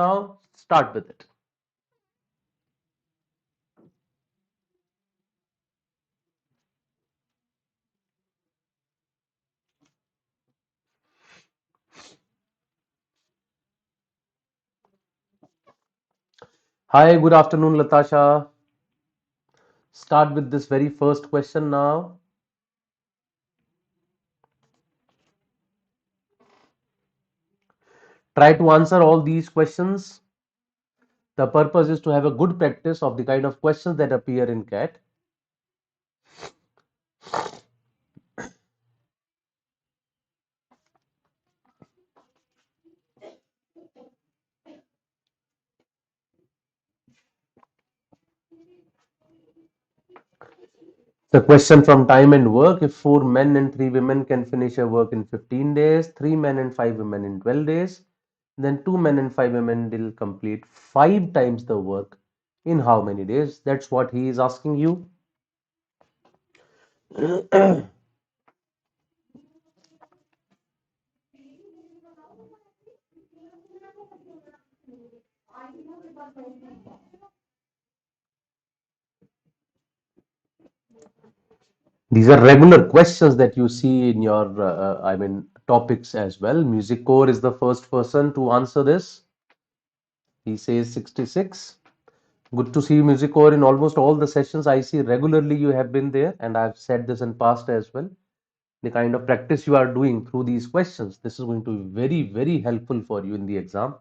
Now start with it. Hi, good afternoon, Latasha. Start with this very first question now. Try to answer all these questions. The purpose is to have a good practice of the kind of questions that appear in CAT. The question from time and work: if 4 men and 3 women can finish a work in 15 days, 3 men and 5 women in 12 days, then 2 men and 5 women will complete 5 times the work in how many days? That's what he is asking you. These are regular questions that you see in your, topics as well. Music core is the first person to answer this. He says 66. Good to see you, Music core, in almost all the sessions I see regularly. You have been there, and I've said this in past as well. The kind of practice you are doing through these questions, this is going to be very, very helpful for you in the exam.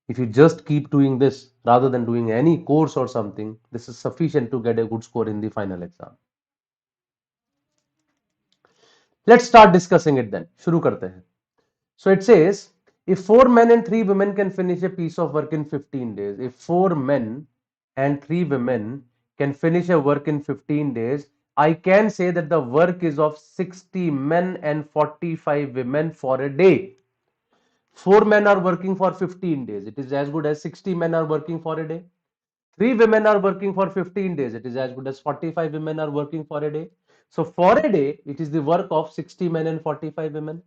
If you just keep doing this rather than doing any course or something, this is sufficient to get a good score in the final exam. Let's start discussing it then. शुरू करते हैं. So it says, if 4 men and 3 women can finish a piece of work in 15 days, if 4 men and 3 women can finish a work in 15 days, I can say that the work is of 60 men and 45 women for a day. 4 men are working for 15 days. It is as good as 60 men are working for a day. 3 women are working for 15 days. It is as good as 45 women are working for a day. So for a day, it is the work of 60 men and 45 women.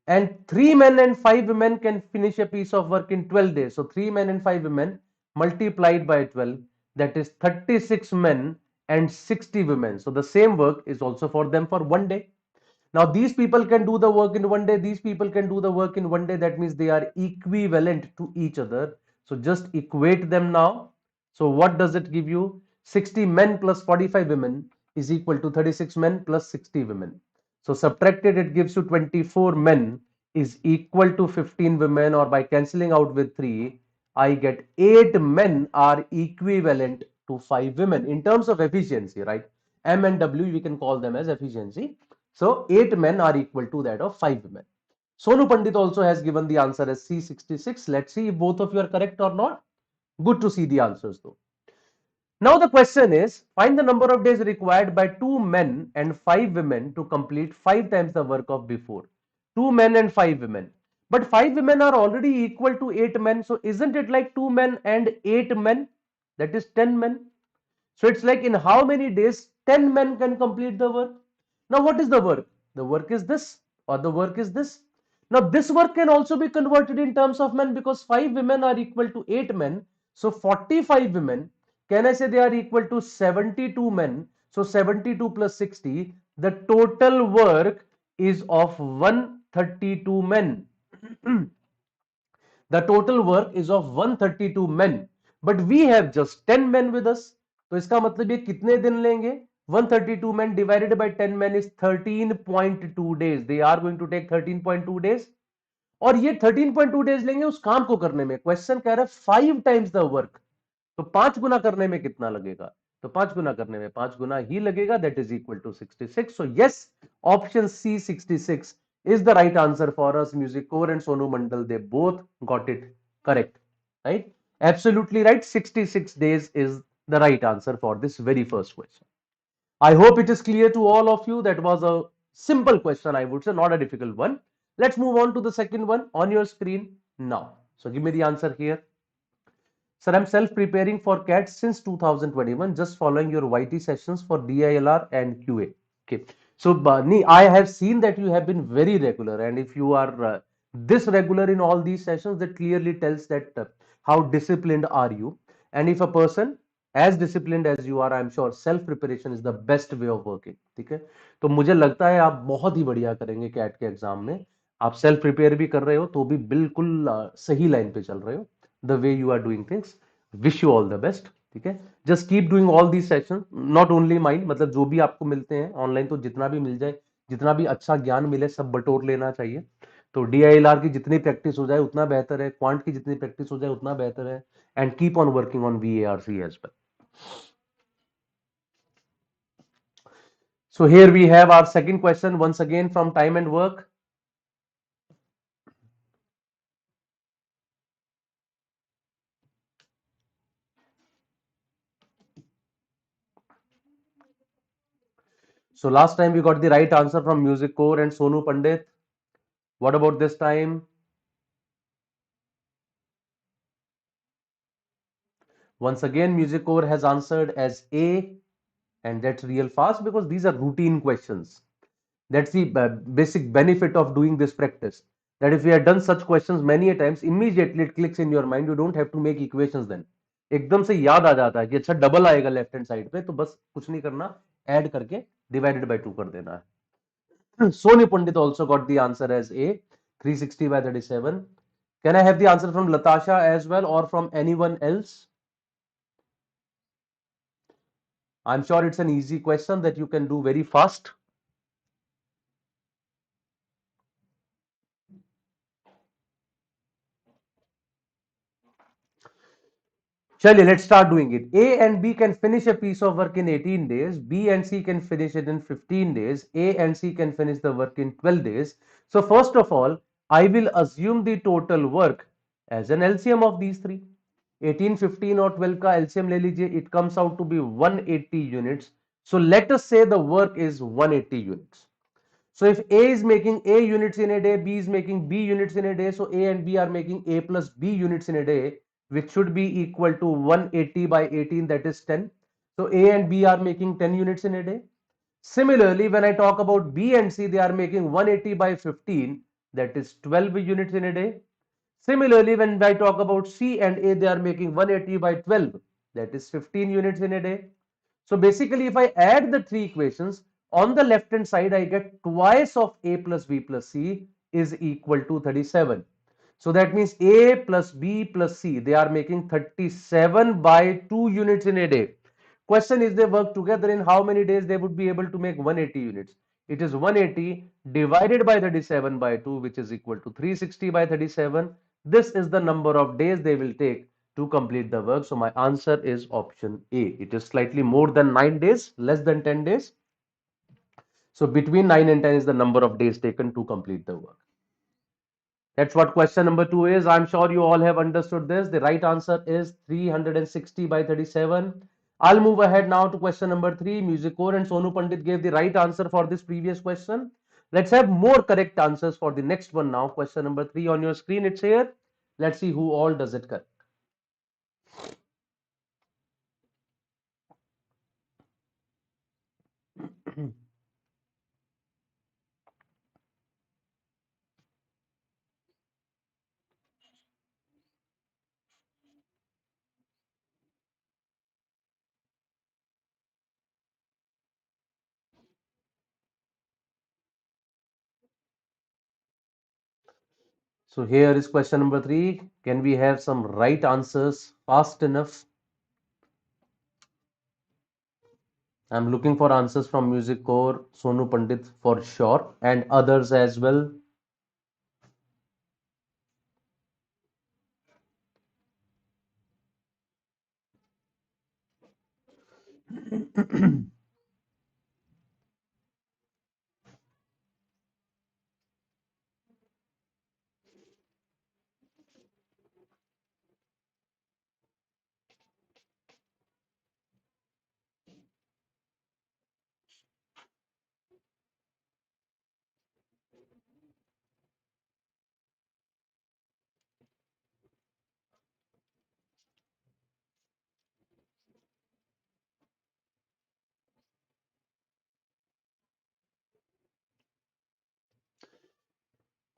And 3 men and 5 women can finish a piece of work in 12 days. So 3 men and 5 women multiplied by 12, that is 36 men and 60 women. So the same work is also for them for one day. Now these people can do the work in one day, these people can do the work in one day. That means they are equivalent to each other. So just equate them now. So what does it give you? 60 men plus 45 women is equal to 36 men plus 60 women. So subtracted, it gives you 24 men is equal to 15 women, or by cancelling out with 3, I get 8 men are equivalent to 5 women in terms of efficiency, right? M and W, we can call them as efficiency. So 8 men are equal to that of 5 women. Sonu Pandit also has given the answer as C66. Let's see if both of you are correct or not. Good to see the answers though. Now the question is, find the number of days required by 2 men and 5 women to complete 5 times the work of before. 2 men and 5 women. But 5 women are already equal to 8 men. So isn't it like 2 men and 8 men? That is 10 men. So it's like, in how many days 10 men can complete the work? Now what is the work? The work is this, or the work is this. Now this work can also be converted in terms of men, because 5 women are equal to 8 men. So 45 women, can I say they are equal to 72 men? So 72 plus 60, the total work is of 132 men. The total work is of 132 men, but we have just 10 men with us. तो इसका मतलब ये कितने दिन लेंगे? 132 men divided by 10 men is 13.2 days. They are going to take 13.2 days. और ये 13.2 days लेंगे उस काम को करने में. क्वेश्चन कह रहा है 5 times the work. तो 5 गुना करने में कितना लगेगा? तो 5 गुना करने में 5 गुना ही लगेगा. That is equal to 66. So yes, option C, 66 is the right answer for us. Music core and Sonu Mandal, they both got it correct, right? Absolutely right. 66 days is the right answer for this very first question. I hope it is clear to all of you. That was a simple question, I would say, not a difficult one. Let's move on to the second one on your screen now. So give me the answer here. Sir, I'm self-preparing for CAT since 2021, just following your YT sessions for DILR and QA. Okay. So, Bani, I have seen that you have been very regular, and if you are this regular in all these sessions, that clearly tells that how disciplined are you. And if a person as disciplined as you are, I'm sure self preparation is the best way of working. ठीक है, तो मुझे लगता है आप बहुत ही बढ़िया करेंगे कैट के एग्जाम में। आप सेल्फ प्रिपेयर भी कर रहे हो तो भी बिल्कुल सही लाइन पे चल रहे हो, the way you are doing things. Wish you all the best. ठीक है, just keep doing all these session, not only mind, मतलब जो भी आपको मिलते हैं ऑनलाइन, तो जितना भी मिल जाए, जितना भी अच्छा ज्ञान मिले सब बटोर लेना चाहिए। तो डीआईएलआर की जितनी प्रैक्टिस हो जाए उतना बेहतर है, क्वांट की जितनी प्रैक्टिस हो जाए उतना बेहतर है, and keep on working on VARC as well. So here we have our second question once again from time and work. So last time we got the right answer from Music Core and Sonu Pandit. What about this time? Once again, Music Core has answered as A, and that's real fast because these are routine questions. That's the basic benefit of doing this practice. That if you have done such questions many a times, immediately it clicks in your mind. You don't have to make equations then. एकदम से याद आ जाता है कि अच्छा double आएगा left hand side पे, तो बस कुछ नहीं करना, ऐड करके डिवाइडेड बाय 2 कर देना है। Sony Pandit also got the answer as A, 360 by 37. Can I have the answer from Latasha as well or from anyone else? I'm sure it's an easy question that you can do very fast. Chaliye, let's start doing it. A and B can finish a piece of work in 18 days. B and C can finish it in 15 days. A and C can finish the work in 12 days. So first of all, I will assume the total work as an LCM of these three. 18, 15 और 12 का LCM ले लीजिए. It comes out to be 180 units. So let us say the work is 180 units. So if A is making A units in a day, B is making B units in a day, so A and B are making A plus B units in a day, which should be equal to 180 by 18, that is 10. So A and B are making 10 units in a day. Similarly, when I talk about B and C, they are making 180 by 15, that is 12 units in a day. Similarly, when I talk about C and A, they are making 180 by 12, that is 15 units in a day. So basically, if I add the three equations, on the left hand side, I get twice of A plus B plus C is equal to 37. So that means A plus B plus C, they are making 37 by 2 units in a day. Question is, they work together, in how many days they would be able to make 180 units? It is 180 divided by 37 by 2, which is equal to 360 by 37. This is the number of days they will take to complete the work. So my answer is option A. It is slightly more than 9 days, less than 10 days. So between 9 and 10 is the number of days taken to complete the work. That's what question number 2 is. I'm sure you all have understood this. The right answer is 360 by 37. I'll move ahead now to question number 3. Music Core and Sonu Pandit gave the right answer for this previous question. Let's have more correct answers for the next one now. Question number 3 on your screen. It's here. Let's see who all does it correct. So here is question number 3. Can we have some right answers fast enough? I'm looking for answers from Music Core, Sonu Pandit for sure, and others as well.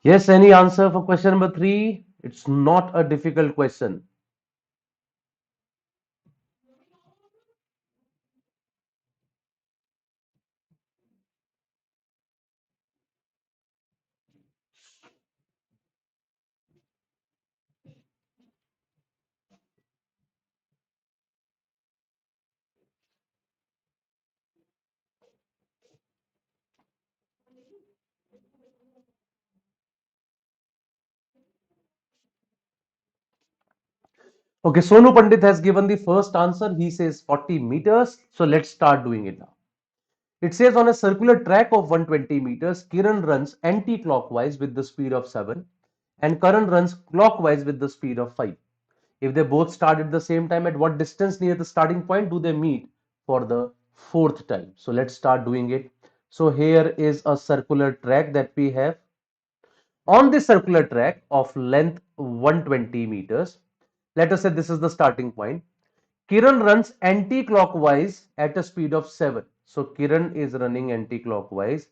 Yes, any answer for question number 3? It's not a difficult question. Okay, Sonu Pandit has given the first answer. He says 40 meters. So let's start doing it now. It says on a circular track of 120 meters, Kiran runs anti-clockwise with the speed of 7 and Karan runs clockwise with the speed of 5. If they both start at the same time, at what distance near the starting point do they meet for the fourth time? So let's start doing it. So here is a circular track that we have. On this circular track of length 120 meters, let us say this is the starting point. Kiran runs anti-clockwise at a speed of 7. So Kiran is running anti-clockwise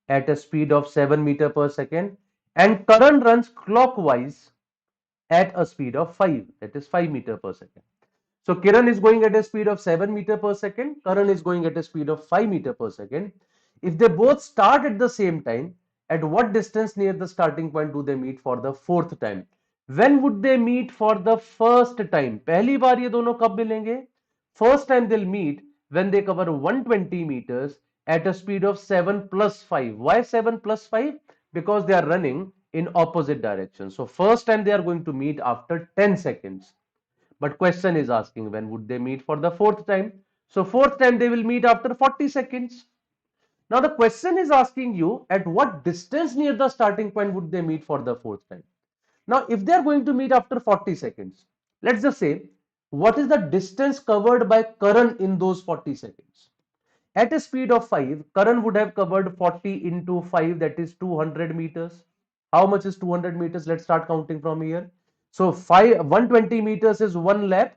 at a speed of 7 meter per second and Karan runs clockwise at a speed of 5, that is 5 meter per second. So Kiran is going at a speed of 7 meter per second, Karan is going at a speed of 5 meter per second. If they both start at the same time, at what distance near the starting point do they meet for the fourth time? When would they meet for the first time? पहली बार ये दोनों कब मिलेंगे? First time they'll meet when they cover 120 meters at a speed of 7 plus 5. Why 7 plus 5? Because they are running in opposite directions. So first time they are going to meet after 10 seconds. But question is asking when would they meet for the fourth time? So fourth time they will meet after 40 seconds. Now the question is asking you at what distance near the starting point would they meet for the fourth time? Now if they are going to meet after 40 seconds, let's just say what is the distance covered by Karan in those 40 seconds? At a speed of 5, Karan would have covered 40 into 5, that is 200 meters. How much is 200 meters? Let's start counting from here. So 120 meters is one lap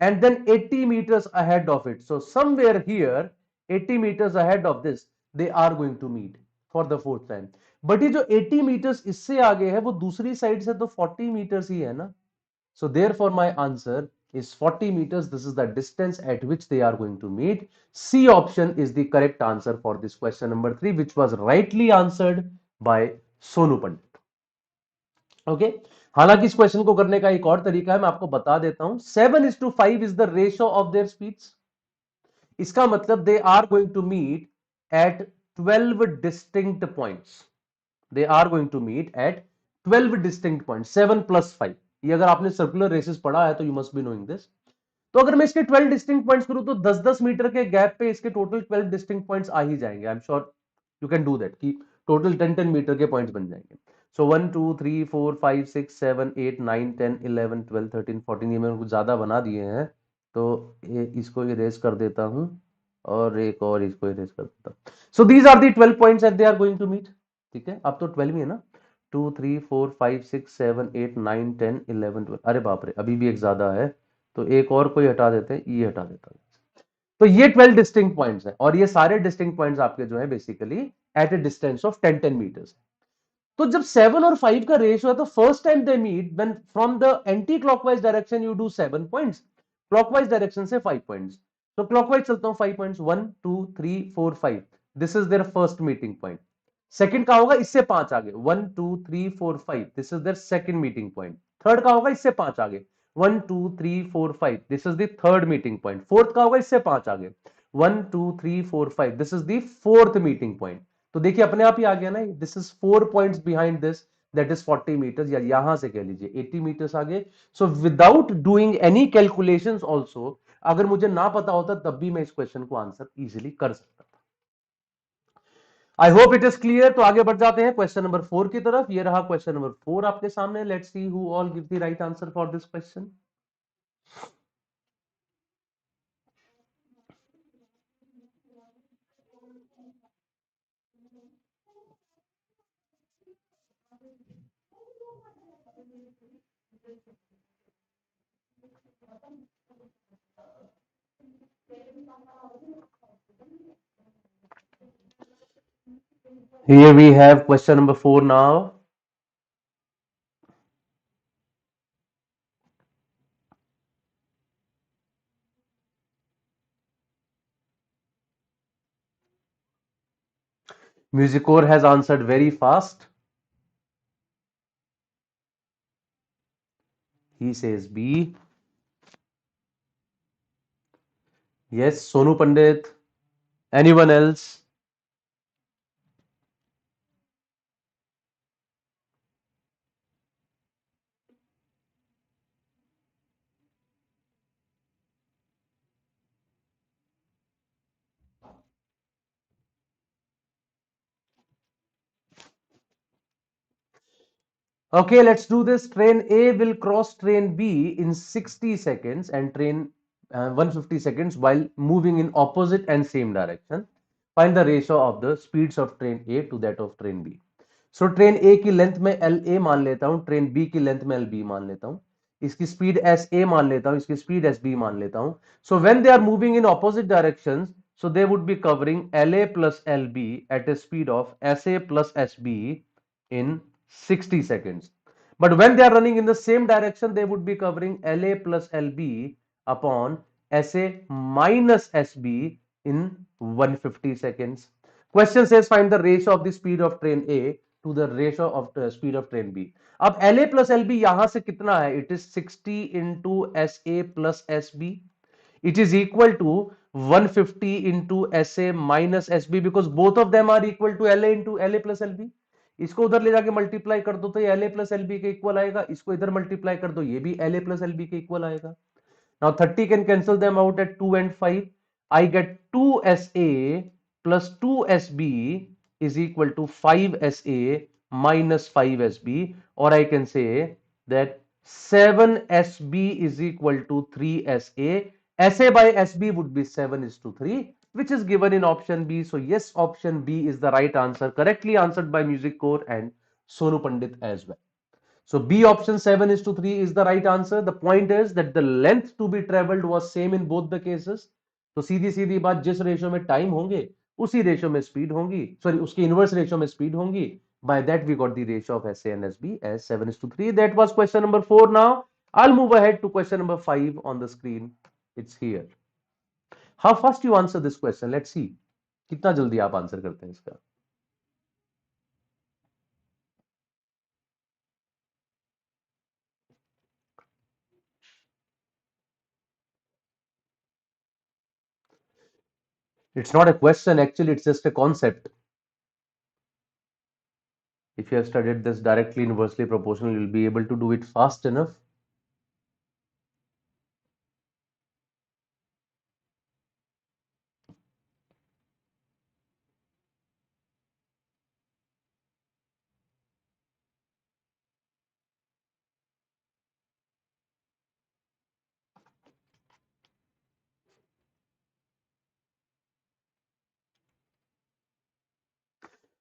and then 80 meters ahead of it. So somewhere here, 80 meters ahead of this, they are going to meet for the fourth time. But ये जो 80 meters इससे आगे है वो दूसरी side से तो 40 meters ही है ना. So therefore my answer is 40 meters. This is the distance at which they are going to meet. C option is the correct answer for this question number 3, which was rightly answered by Sonu Pandit. Okay हालांकि इस question को करने का एक और तरीका है, मैं आपको बता देता हूं. 7:5 is the ratio of their speeds. इसका मतलब they are going to meet at 12 distinct points. They are going to meet at 12 distinct point. 7 + 5. ये अगर आपने सर्कुलर रेसेस पढ़ा है तो you must be knowing this. तो अगर मैं इसके 12 डिस्टिंक्ट पॉइंट्स करूं तो 10-10 मीटर के गैप पे इसके टोटल 12 डिस्टिंक्ट पॉइंट्स आ ही जाएंगे. I am sure you can do that कि टोटल 10-10 मीटर के पॉइंट्स बन जाएंगे. सो 1 2 3 4 5 6 7 8 9 10 11 12 13 14 ये मैंने कुछ ज्यादा बना दिए हैं तो इसको इरेज कर देता हूं और एक और इसको इरेज कर देता हूं. So these are the 12 points that they are going to meet. ठीक है, अब तो 12 ही है ना. 2 3 4 5 6 7 8 9 10 11 12. अरे बाप रे, अभी भी एक ज्यादा है तो एक और कोई हटा देते हैं, ये हटा देता हूं. तो ये 12 डिस्टिंक्ट पॉइंट्स हैं और ये सारे डिस्टिंक्ट पॉइंट्स आपके जो है basically at a distance of 10-10 metres. तो जब 7 और 5 का रेशियो है तो first time they meet when from the anti clockwise direction you do 7 points, clockwise direction से 5 पॉइंट्स. तो क्लॉकवाइज चलता हूं 5 points 1 2 3 4 5. This is their first meeting point. Second का होगा इससे 5 आगे 1 2 3 4 5. This is their second meeting point. Third का होगा इससे 5 आगे 1 2 3 4 5. This is the third meeting point. Fourth का होगा इससे 5 आगे 1 2 3 4 5. This is the fourth meeting point. तो देखिए अपने आप ही आ गया ना, this is 4 points behind this, that is 40 metres, या यहां से कह लीजिए 80 मीटर्स आगे. So without doing any calculations also, अगर मुझे ना पता होता तब भी मैं इस क्वेश्चन को आंसर इजीली कर सकता था. I hope it is clear. तो आगे बढ़ जाते हैं क्वेश्चन नंबर 4 की तरफ. ये रहा क्वेश्चन नंबर 4 आपके सामने. Let's see who all give the right answer for this question. Here we have question number 4 now. Musicor has answered very fast. He says B. Yes, Sonu Pandit. Anyone else? Okay, let's do this. Train A will cross train B in 60 seconds and train 150 seconds while moving in opposite and same direction. Find the ratio of the speeds of train A to that of train B. So train A की length में L A मान लेता हूं, train B की length में L B मान लेता हूं, इसकी स्पीड एस ए मान लेता हूं, इसकी स्पीड एस बी मान लेता हूं. So when they are moving in opposite directions, so they would be covering LA plus LB at a speed of SA plus SB in 60 seconds. But when they are running in the same direction, they would be covering LA plus LB upon SA minus SB in 150 seconds. Question says find the ratio of the speed of train A to the ratio of the speed of train B. अब LA plus LB यहां से कितना है? It is 60 into SA plus SB. It is equal to 150 into SA minus SB because both of them are equal to LA into LA plus LB. इसको उधर ले जाके multiply कर दो तो ये LA plus LB के इक्वल आएगा, इसको इधर मल्टीप्लाई कर दो ये भी LA plus LB के इक्वल आएगा. Now 30 can cancel them out at 2 and 5. I get 2SA plus 2SB is equal to 5SA minus 5SB, or I can say that 7SB is equal to 3SA. SA by SB would be 7 is to 3, which is given in option B. So yes, option B is the right answer, correctly answered by Music Core and Sonu Pandit as well. So B option 7 is to 3 is the right answer. The point is that the length to be traveled was same in both the cases. तो सीधी सीधी बात, जिस ratio में time होंगे उसी ratio में speed होंगी, sorry उसकी inverse ratio में स्पीड होंगी. By that we got the ratio of SA and SB as 7 is to 3. That was question number 4. Now I'll move ahead to question number 5 on the screen. It's here. How fast you answer this question? Let's see. कितना जल्दी आप answer करते हैं इसका. It's not a question, actually it's just a concept. If you have studied this directly inversely proportional, you'll be able to do it fast enough.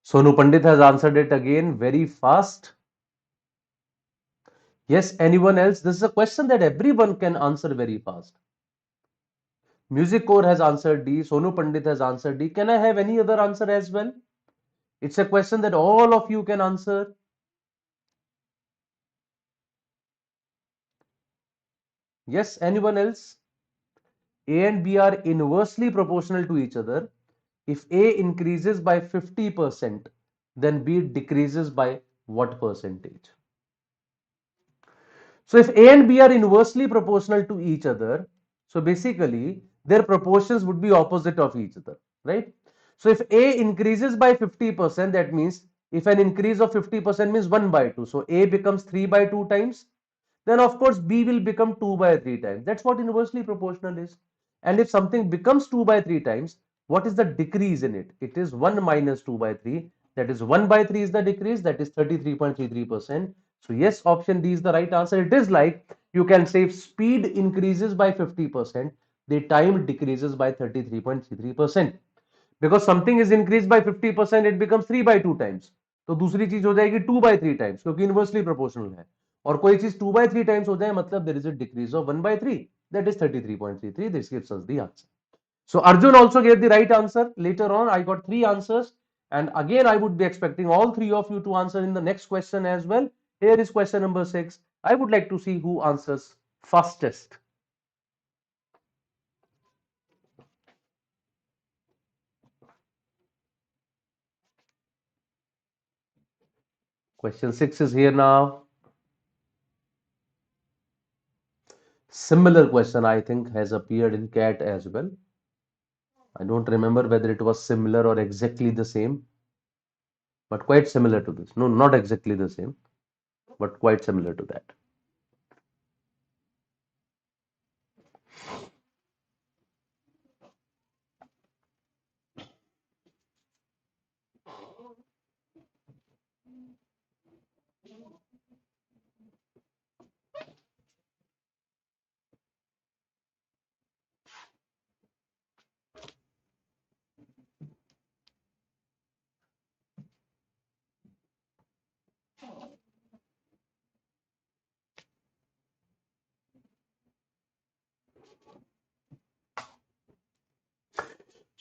Sonu Pandit has answered it again very fast. Yes, anyone else? This is a question that everyone can answer very fast. Music Core has answered D. Sonu Pandit has answered D. Can I have any other answer as well? It's a question that all of you can answer. Yes, anyone else? A and B are inversely proportional to each other. If A increases by 50%, then B decreases by what percentage? So if A and B are inversely proportional to each other, so basically their proportions would be opposite of each other, right? So if A increases by 50%, that means if an increase of 50% means 1 by 2, so A becomes 3 by 2 times, then of course B will become 2 by 3 times. That's what inversely proportional is. And if something becomes 2 by 3 times, what is the decrease in it? It is 1 minus 2 by 3. That is 1 by 3 is the decrease, that is 33.33%. So yes, option D is the right answer. It is like you can say if speed increases by 50%, the time decreases by 33.33%. Because something is increased by 50%, it becomes 3 by 2 times. तो दूसरी चीज हो जाएगी 2 by 3 times क्योंकि inversely proportional है. और कोई चीज 2 by 3 times हो जाए मतलब there is a decrease of 1 by 3, that is 33.33. This gives us the answer. So Arjun also gave the right answer. Later on I got 3 answers, and again I would be expecting all 3 of you to answer in the next question as well. Here is question number 6. I would like to see who answers fastest. Question 6 is here now. Similar question, I think, has appeared in CAT as well. I don't remember whether it was similar or exactly the same, but quite similar to this. No, not exactly the same, but quite similar to that.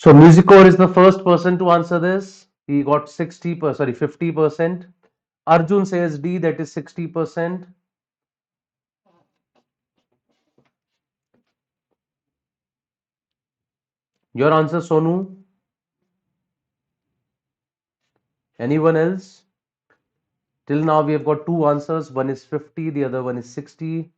So Musicor is the first person to answer this. He got 50%. Arjun says D, that is 60%. Your answer, Sonu? Anyone else? Till now we have got two answers. One is 50, the other one is 60.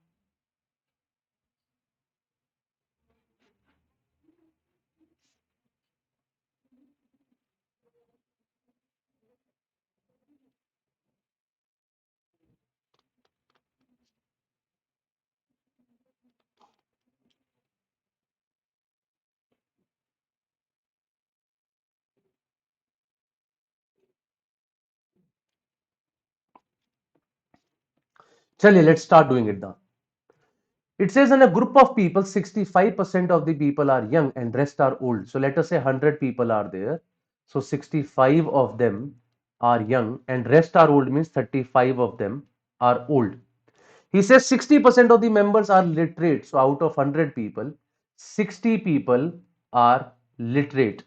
Chaliye, let's start doing it now. It says in a group of people, 65% of the people are young and rest are old. So let us say 100 people are there. So 65 of them are young and rest are old, means 35 of them are old. He says 60% of the members are literate. So out of 100 people, 60 people are literate.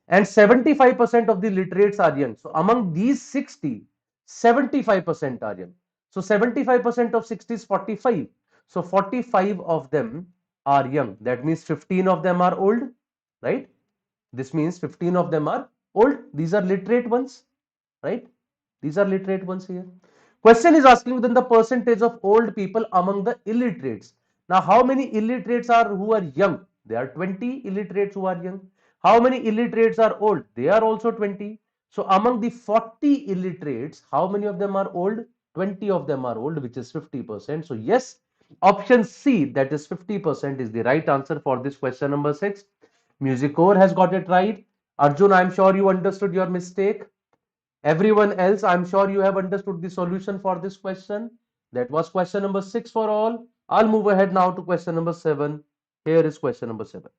And 75% of the literates are young. So among these 60, 75% are young. So 75% of 60 is 45. So 45 of them are young. That means 15 of them are old, right? This means 15 of them are old. These are literate ones, right? These are literate ones here. Question is asking within the percentage of old people among the illiterates. Now, how many illiterates are who are young? There are 20 illiterates who are young. How many illiterates are old? They are also 20. So, among the 40 illiterates, how many of them are old? 20 of them are old, which is 50%. So, yes, option C, that is 50%, is the right answer for this question number 6. Musicor has got it right. Arjun, I'm sure you understood your mistake. Everyone else, I'm sure you have understood the solution for this question. That was question number 6 for all. I'll move ahead now to question number 7. Here is question number 7.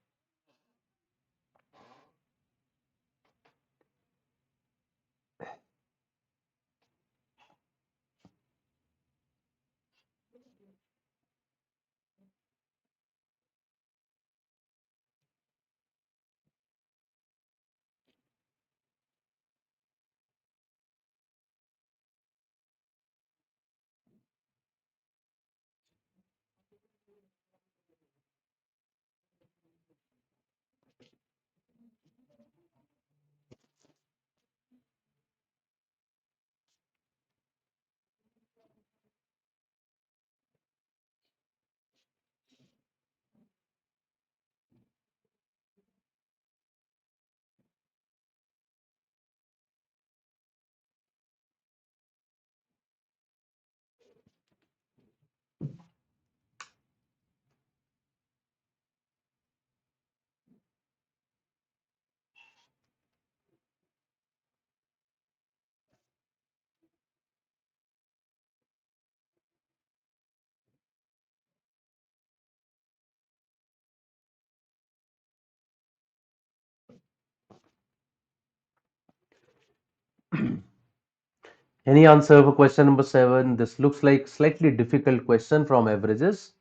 Any answer for question number 7? This looks like slightly difficult question from averages.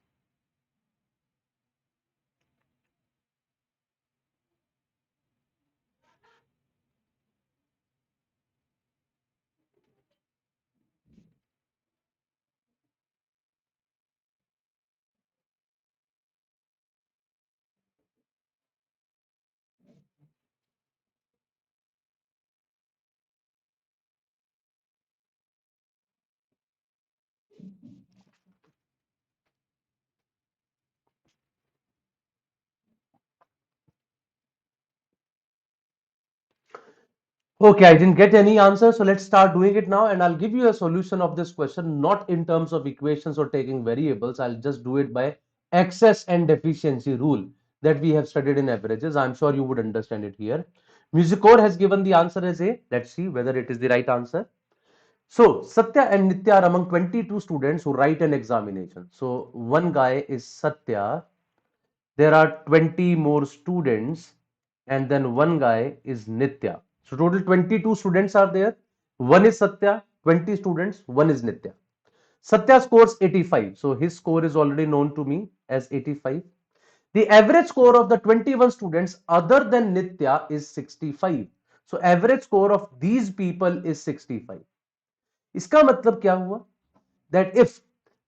Okay, I didn't get any answer, so let's start doing it now, and I'll give you a solution of this question, not in terms of equations or taking variables. I'll just do it by excess and deficiency rule that we have studied in averages. I'm sure you would understand it here. Musicor has given the answer as A. Let's see whether it is the right answer. So, Satya and Nitya are among 22 students who write an examination. So, one guy is Satya, there are 20 more students, and then one guy is Nitya. So total 22 students are there. One is Satya, 20 students, one is Nitya. Satya scores 85. So his score is already known to me as 85. The average score of the 21 students other than Nitya is 65. So average score of these people is 65. इसका मतलब क्या हुआ? That if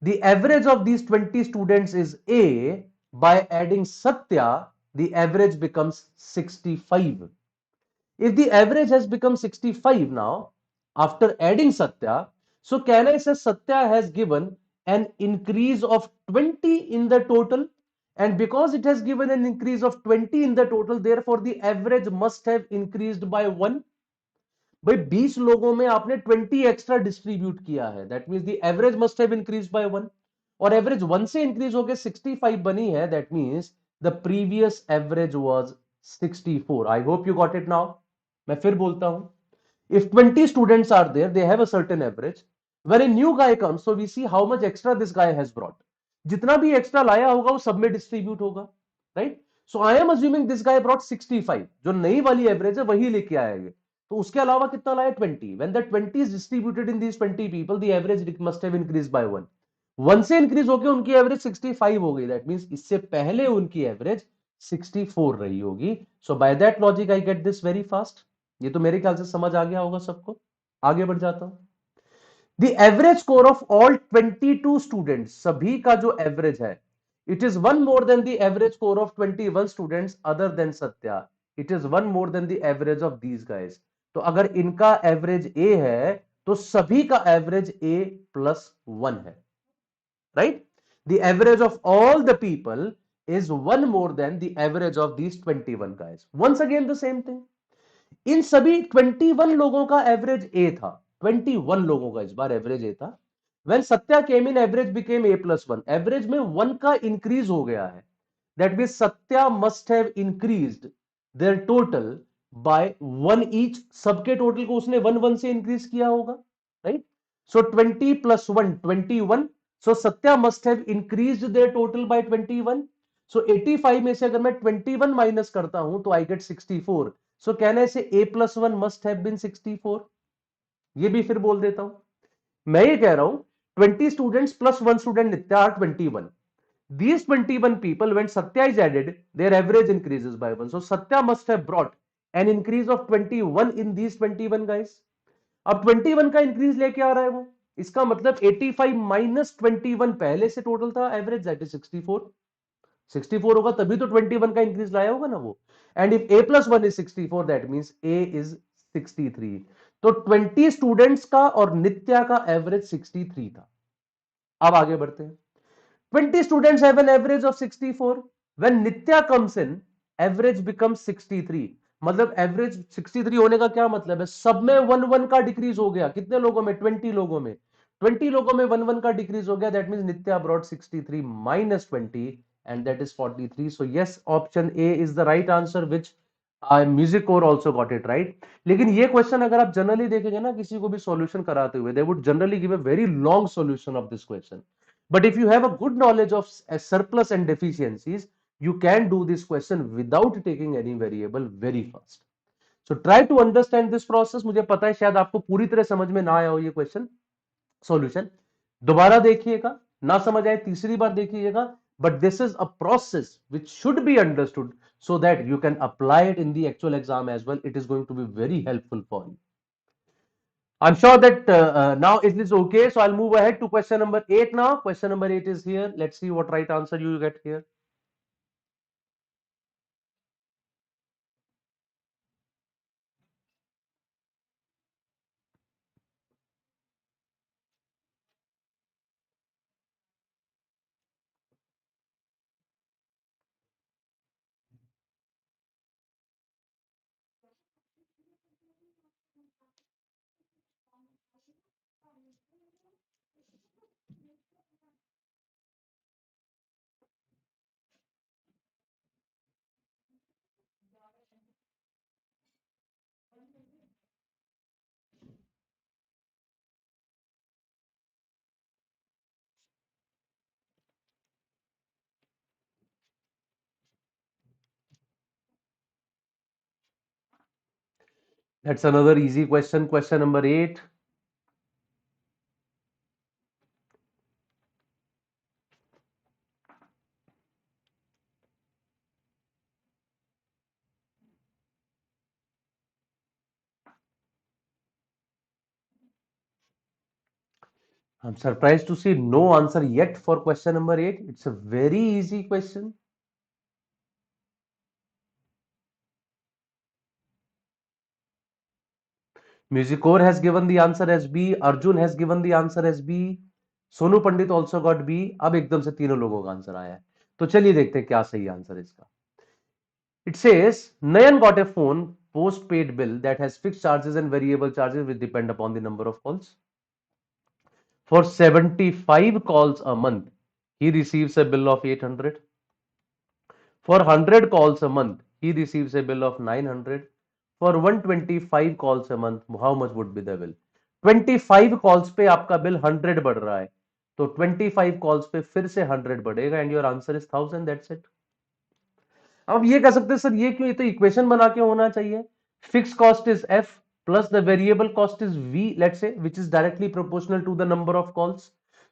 the average of these 20 students is A, by adding Satya, the average becomes 65. If the average has become 65 now, after adding Satya, so can I say Satya has given an increase of 20 in the total? And because it has given an increase of 20 in the total, therefore the average must have increased by 1. भाई 20 लोगों में आपने 20 extra distribute किया है, that means the average must have increase by 1, और average 1 से increase होकर 65 बनी है, that means the previous average was 64. I hope you got it now. मैं फिर बोलता हूं. If 20 students are there, they have a certain average. When a new guy comes, so we see how much extra this guy has brought. जितना भी extra लाया होगा वो सब में डिस्ट्रीब्यूट होगा, right. So I am assuming this guy brought 65. जो नई वाली एवरेज है वही लेके आया ये. तो उसके अलावा कितना लाया? 20. When that 20 is distributed in these 20 people, the average must have increased by 1. 1 से इंक्रीज होकर उनकी एवरेज 65 हो गई. दैट मींस इससे पहले उनकी एवरेज 64 रही होगी. So by that logic I get this very fast. ये तो मेरे ख्याल से समझ आ गया होगा सबको. आगे बढ़ जाता हूं. The average score of all 22 students, सभी का जो एवरेज है, it is one more than the average score of 21 students other than Satya. It is one more than the average of these guys. तो अगर इनका एवरेज ए है तो सभी का एवरेज ए प्लस 1 है, right. The average of all the people is one more than the average of these 21 guys. Once again the same thing. इन सभी 21 लोगों का एवरेज ए था. 21 लोगों का इस बार एवरेज ए था. When Satya came in, average became A plus 1. Average में 1 का इंक्रीज हो गया है. That mean Satya must have increased their total by 1 each. सबके टोटल को उसने 1 1 से इंक्रीज किया होगा, right. So 20 plus 1 21. So Satya must have increased their total by 21. So 85 में से अगर मैं 21 माइनस करता हूं तो आई गेट 64. सो कहने से a plus 1 must have been 64. ये भी फिर बोल देता हूं. मैं ये कह रहा हूं 20 students plus 1 student Nitya are 21. These 21 people, when Satya is added, their average increases by 1. So Satya must have brought an increase of 21 in these 21 guys. अब 21 का इंक्रीज लेके आ रहा है वो. इसका मतलब 85 माइनस 21 पहले से टोटल था एवरेज, दैट इज 64. 64 होगा तभी तो 21 का इंक्रीज लाया होगा ना वो. And if A plus 1 is 64, that means A is 63. तो 20 स्टूडेंट्स का और नित्या का एवरेज 63 था. अब आगे बढ़ते हैं. 20 students have an average of 64. When Nitya comes in, average becomes 63. मतलब एवरेज 63 होने का क्या मतलब है? सब में 1 1 का डिक्रीज हो गया. कितने लोगों में? 20 लोगों में. 20 लोगों में 1 1 का डिक्रीज हो गया. That means Nitya brought 63 minus 20 and that is 43. So yes, option A is the right answer, which music core also got it right. लेकिन ये क्वेश्चन अगर आप जनरली देखेंगे ना, किसी को भी सॉल्यूशन कराते हुए, they would generally give a very long solution of this question. But if you have a good knowledge of surplus and deficiencies, you can do this question without taking any variable very fast. So try to understand this process. मुझे पता है शायद आपको पूरी तरह समझ में ना आया हो ये क्वेश्चन सॉल्यूशन. दोबारा देखिएगा, ना समझ आए तीसरी बार देखिएगा. But this is a process which should be understood so that you can apply it in the actual exam as well. It is going to be very helpful for you. I'm sure that now it is okay. So I'll move ahead to question number 8 now. Question number 8 is here. Let's see what right answer you get here. That's another easy question. Question number 8. I'm surprised to see no answer yet for question number 8. It's a very easy question. Musicor has given the answer as B. Arjun has given the answer as B. Sonu Pandit also got B. अब एकदम से तीनों लोगों का answer आया है, तो चलिए देखते हैं क्या सही आंसर है इसका. It says Nayan got a phone postpaid bill that has fixed charges and variable charges which depend upon the number of calls. For 75 calls a month, he receives a bill of 800. For 100 calls a month, he receives a bill of 900. For 125 calls a month, how much would be the bill? 25 calls पे आपका bill 100 बढ़ रहा है, तो 25 calls पे फिर से 100 बढ़ेगा and your answer is 1000. That's it. अब ये कह सकते हैं सर ये क्यों, ये तो इक्वेशन बना के होना चाहिए. Fix cost is F plus the variable cost is V, let's say, which is directly proportional to the number of calls.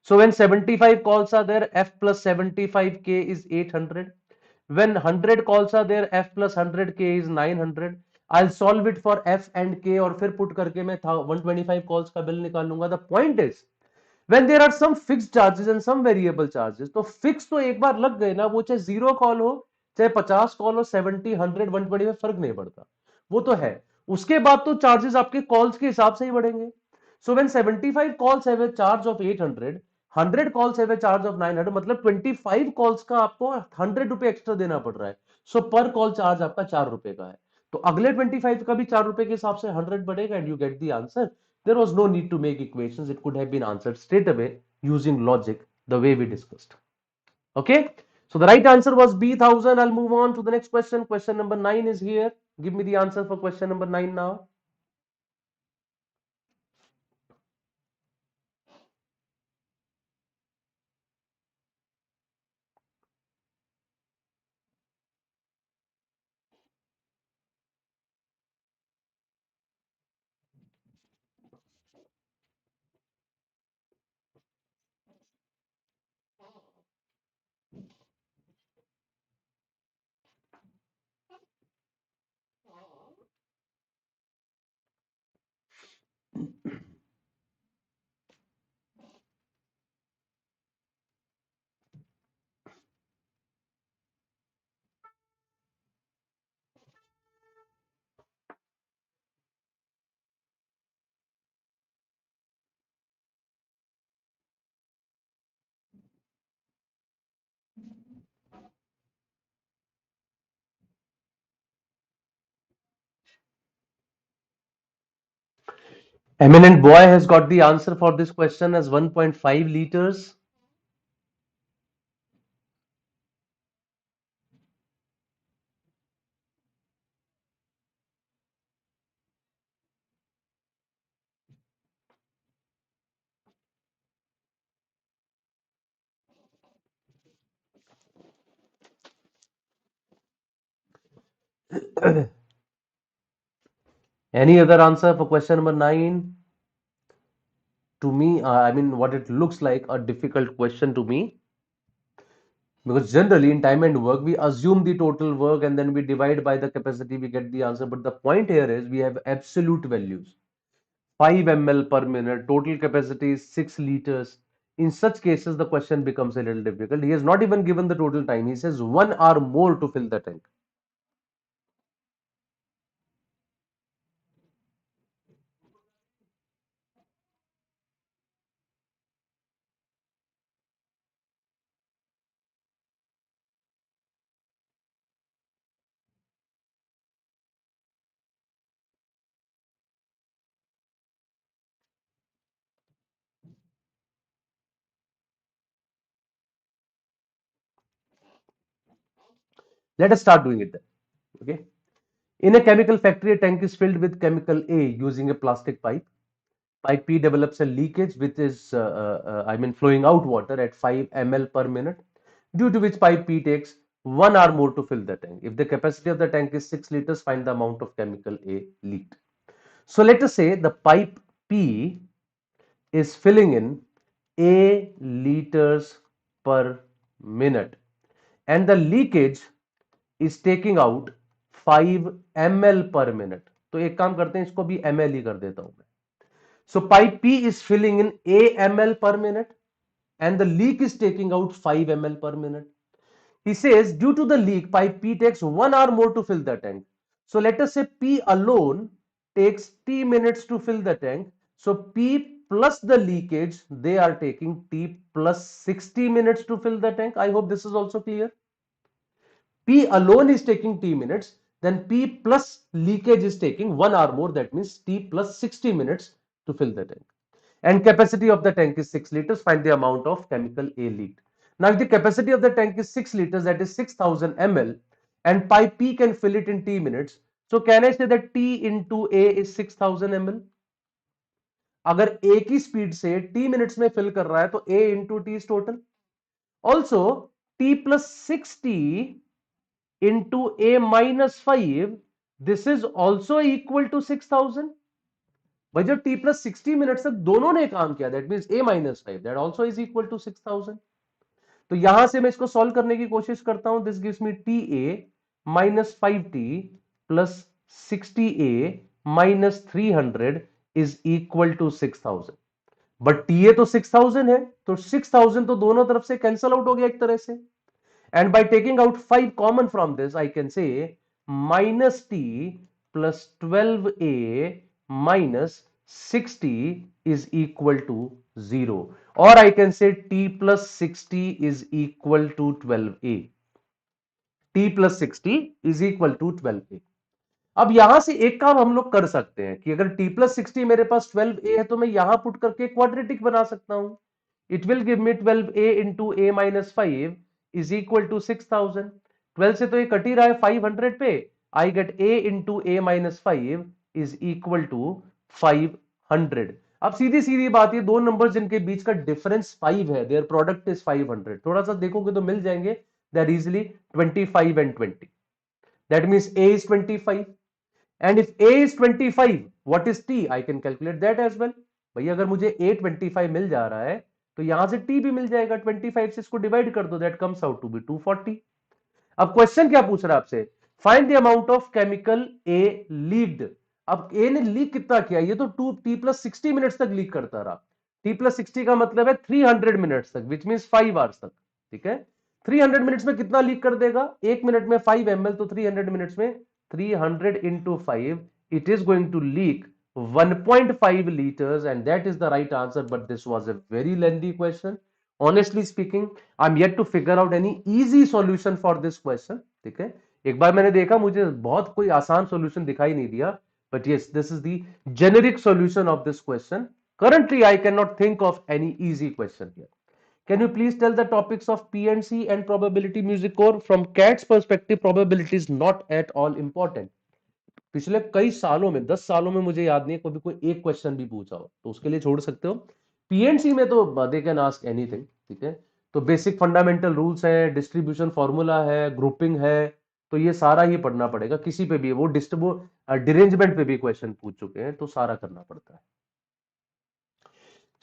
So when 75 calls are there, f plus 75k is 800. When 100 calls are there, f plus 100k is 900. I'll solve it for f and k और फिर put करके मैं 125 calls का bill निकालूंगा. The point is when there are some fixed charges and some variable charges, तो fix तो एक बार लग गए ना, वो चाहे 0 कॉल हो चाहे 50 कॉल हो, 70 100 120 में फर्क नहीं पड़ता, वो तो है. उसके बाद तो चार्जेस आपके कॉल्स के हिसाब से ही बढ़ेंगे. So when 75 calls have a charge of 800, 100 calls have a charge of 900, मतलब 25 कॉल्स का आपको 100 रुपए एक्स्ट्रा देना पड़ रहा है. सो पर कॉल चार्ज आपका 4 रुपए का है, तो अगले 25 का भी 4 रुपए के हिसाब से 100 बढ़ेगा and you get the answer. There was no need to make equations. It could have been answered straight away using logic the way we discussed. Okay. So the right answer was B 1000. I'll move on to the next question. Question number 9 is here. Give me the answer for question number 9 now. Eminent boy has got the answer for this question as 1.5 liters. Any other answer for question number 9? To me, I mean, what it looks like a difficult question to me. Because generally in time and work, we assume the total work and then we divide by the capacity, we get the answer. But the point here is we have absolute values. 5 ml per minute, total capacity is 6 liters. In such cases, the question becomes a little difficult. He has not even given the total time. He says 1 hour more to fill the tank. Let us start doing it then. Okay. In a chemical factory, a tank is filled with chemical A using a plastic pipe. Pipe P develops a leakage, which is, I mean, flowing out water at 5 ml per minute, due to which pipe P takes 1 hour more to fill the tank. If the capacity of the tank is 6 liters, find the amount of chemical A leaked. So let us say the pipe P is filling in A liters per minute and the leakage is taking out 5 ml per minute. तो एक काम करते हैं, इसको भी ml ही कर देता हूं मैं. So pipe P is filling in A ml per minute and the leak is taking out 5 ml per minute. He says due to the leak, pipe P takes 1 hour more to fill the tank. So let us say P alone takes T minutes to fill the tank. So P plus the leakage, they are taking T plus 60 minutes to fill the tank. I hope this is also clear. P alone is taking T minutes, then P plus leakage is taking 1 hour more. That means T plus 60 minutes to fill the tank. And capacity of the tank is 6 liters. Find the amount of chemical A leaked. Now, if the capacity of the tank is 6 liters, that is 6000 ml, and pipe P can fill it in T minutes. So, can I say that T into A is 6000 ml? अगर A की speed से T minutes में fill कर रहा है तो A into T is total. Also, T plus 60 into A minus 5, this is also equal to 6000. भाई जब T plus 60 मिनट्स तक दोनों ने काम किया, that means A minus 5, that also is equal to 6000. तो यहां से मैं इसको सॉल्व करने की कोशिश करता हूं. This gives me TA minus 5T plus 60A minus 300 is equal to 6000. But TA तो 6000 है, तो 6000 तो दोनों तरफ से कैंसल आउट हो गया एक तरह से. And by taking out 5 common from this, I can say minus T plus 12A minus 60 is equal to 0. Or I can say T plus 60 is equal to 12A. T plus 60 is equal to 12A. अब यहां से एक काम हम लोग कर सकते हैं कि अगर T plus 60 मेरे पास 12A है तो मैं यहां पुट करके क्वाड्रेटिक बना सकता हूं. It will give me 12A into A minus 5 is equal to 6000. 12 से तो ये कट ही रहा है 500 पे. I get A into A minus 5 is equal to 500. अब सीधी सीधी बात, ये दो नंबर जिनके बीच का डिफरेंस 5 है, देयर प्रोडक्ट इज 500. थोड़ा सा देखोगे तो मिल जाएंगे. They're easily 25 and 20. That means A is 25. And if A is 25, what is T? I can calculate that as well. भैया अगर मुझे A 25 मिल जा रहा है तो यहां से T भी मिल जाएगा. 25 से इसको डिवाइड कर दो, that comes out to be 240. अब क्वेश्चन क्या पूछ रहा है आपसे? Find the amount of chemical A leaked. अब A ने लीक कितना किया? ये तो 2 T plus 60 मिनट्स तक लीक करता रहा. T plus 60 का मतलब है 300 मिनट्स तक, विच मींस 5 आवर्स तक. ठीक है, 300 मिनट्स में कितना लीक कर देगा? एक मिनट में 5 ml, तो 300 मिनट्स में 300 into 5, it is going to leak 1.5 liters, and that is the right answer. But this was a very lengthy question. Honestly speaking, I'm yet to figure out any easy solution for this question. ठीक है, एक बार मैंने देखा, मुझे बहुत कोई आसान solution दिखाई नहीं दिया. But yes, this is the generic solution of this question. Currently, I cannot think of any easy question here. Can you please tell the topics of PNC and probability music core? From CAT's perspective, probability is not at all important. पिछले कई सालों में, 10 सालों में मुझे याद नहीं है कभी कोई एक क्वेश्चन भी पूछा हो, तो उसके लिए छोड़ सकते हो. पीएनसी में तो दे कैन आस्क एनीथिंग. ठीक है, तो बेसिक फंडामेंटल रूल्स है, डिस्ट्रीब्यूशन फॉर्मूला है, ग्रुपिंग है, तो ये सारा ही पढ़ना पड़ेगा. किसी पे भी वो डिरेंजमेंट पे भी क्वेश्चन पूछ चुके हैं, तो सारा करना पड़ता है.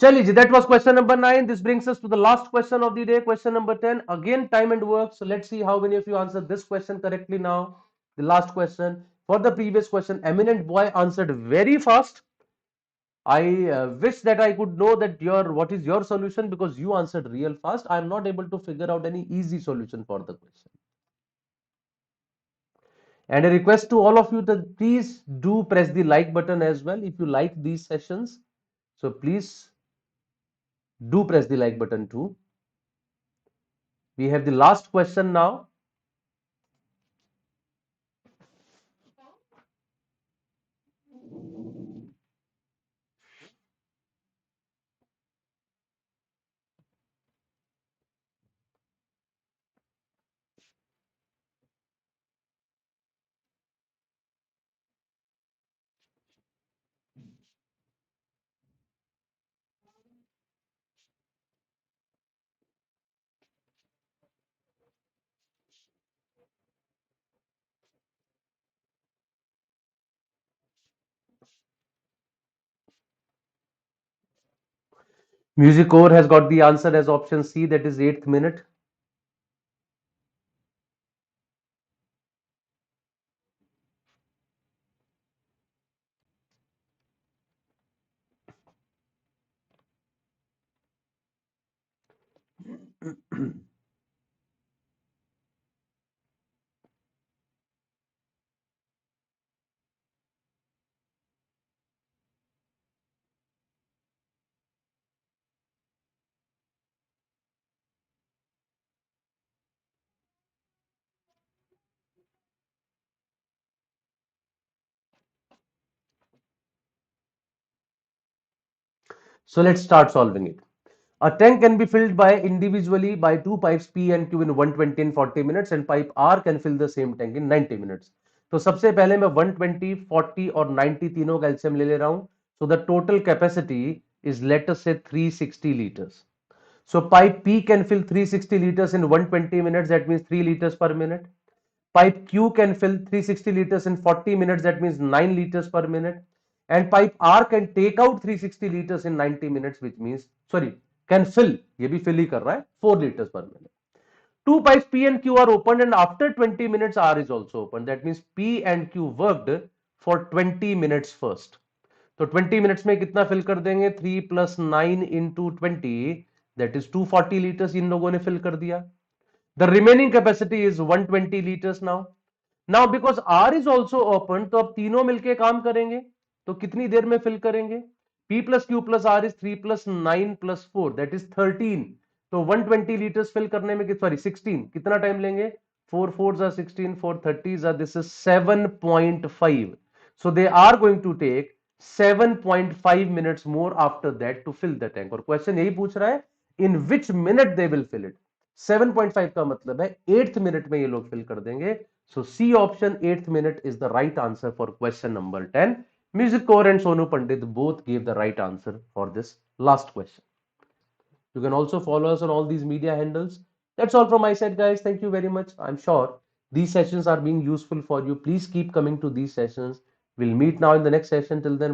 चलिए जी, that was question number 9. This brings us to the last question of the day, question number 10. Again time and work. So let's see how many of you answer this question correctly now. The last question. For the previous question, eminent boy answered very fast. I wish that I could know that what is your solution, because you answered real fast. I am not able to figure out any easy solution for the question. And a request to all of you that please do press the like button as well if you like these sessions. So please do press the like button too. We have the last question now. Music core has got the answer as option C, that is 8th minute. So let's start solving it. A tank can be filled by individually by two pipes P and Q in 120 and 40 minutes, and pipe R can fill the same tank in 90 minutes. तो सबसे पहले मैं 120, 40 और 90 तीनों का LCM ले ले रहा हूं. So the total capacity is, let us say, 360 liters. So pipe P can fill 360 liters in 120 minutes, that means 3 liters per minute. Pipe Q can fill 360 liters in 40 minutes, that means 9 liters per minute. And pipe R can take out 360 liters in 90 minutes, which means, sorry, can fill, ये भी fill ही कर रहा है, 4 liters per minute. Two pipes P and Q are opened, and after 20 minutes R is also open. That means P and Q worked for 20 minutes first. तो 20 minutes में कितना fill कर देंगे? 3 plus 9 into 20, that is 240 litres इन लोगों ने fill कर दिया. The remaining capacity is 120 litres. Now now because R is also open, तो अब तीनों मिलके काम करेंगे. तो कितनी देर में फिल करेंगे? P plus Q plus R is 3 plus 9 plus 4, that is 13. तो 120 लीटर्स फिल करने में, सॉरी 16, कितना टाइम लेंगे? 4 4s are 16, 4 30s are, this is 7.5. So they are going to take 7.5 minutes more after that to fill the tank. और question यही पूछ रहा है, in which minute they will fill it. 7.5 का मतलब है 8th मिनट में ये लोग फिल कर देंगे. So C option, 8th minute, is the right answer for question number 10. Music Core and Sonu Pandit both gave the right answer for this last question. You can also follow us on all these media handles. That's all from my side, guys. Thank you very much. I'm sure these sessions are being useful for you. Please keep coming to these sessions. We'll meet now in the next session. Till then,